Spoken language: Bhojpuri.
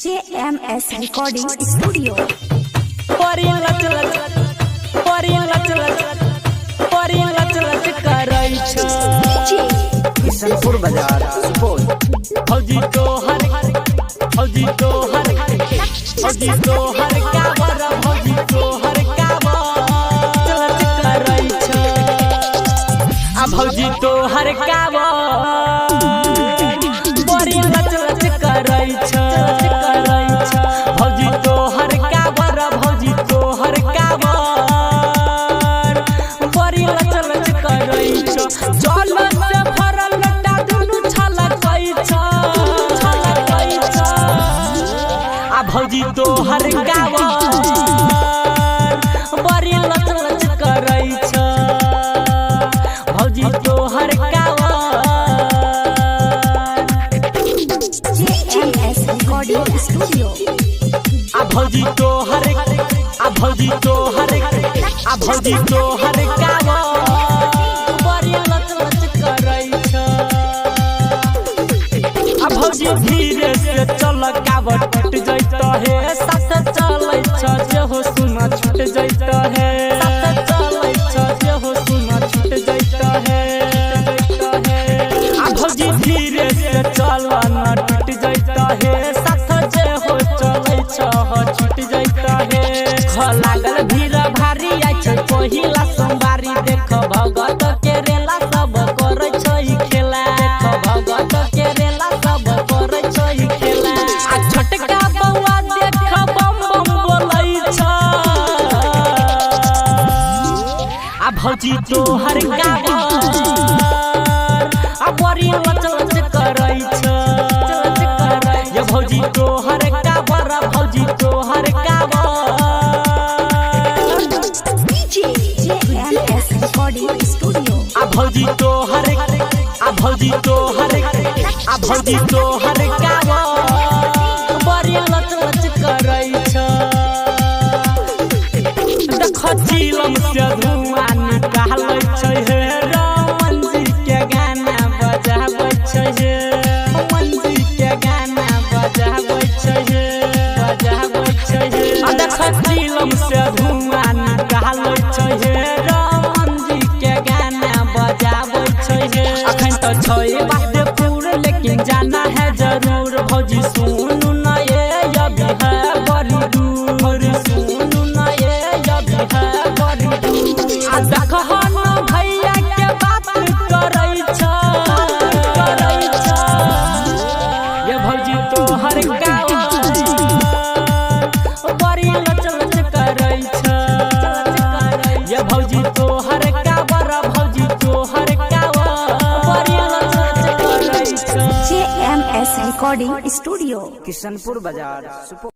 JMS Recording Studio। परी लच लच करै छ किशनपुर बाजार सुपौल। फौजी तोहर काबर फौजी तोहर काबर लच करै छ आ फौजी तोहर काबर परी लच करै छ फौजी तोहर काबर फौजी तोहर काबर परी लच करै छ चल से भरल लटा दुनु छलकै छ आ भौजी तोहर काबर परी लच करै छ भौजी तोहर काबर JMS Recording Studio। आ भौजी तोहर काबर परी लच करै छ आ भौजी धीरे से चल काबर टूट जैत हे साथ चलै छ जे हो सुना छूट जैत हे साथ चलै छ जे हो सुना छूट जैत हे आ भौजी धीरे से चल न टूट जैत हे साथ जे हो चलै छ छूट जैत हे ख लागल भीड़ भारी आइ छ पहिला सोमवारी देख भगत के रेला सब करै छै खेला देख भगत के रेला सब करै छै खेला आ छोटका बौआ देख बम बम बोलै छ आ भौजी तोहर काबर आ बड़ी लच करै छ ये भौजी तोहर काबर भौजी तोहर काबर JMS Recording Studio। आ भौजी तोहर काबर बड़ी लच करै छ देख चिलम से धुआं निकालै छै हे रमन जी के गाना बजाबै छै हे रमन जी के गाना बजाबै छै हे आ देख चिलम से धुआं निकालै छै हे रमन जी के गाना बजाबै छै हे अखन तो छै बात पूरा लेकिन जाना है जरूर भौजी सुनू न ये अभी है बड़ी दूर सुनू न ये अभी है बड़ी दूर आ देख न भैया के बात करै छ ये भौजी तोहर काबर बड़ी लच करै छ ये भौजी तोहर काबर भौजी तोहर काबर बड़ी लच करै छ JMS Recording Studio। किशनपुर बाजार सुपौल।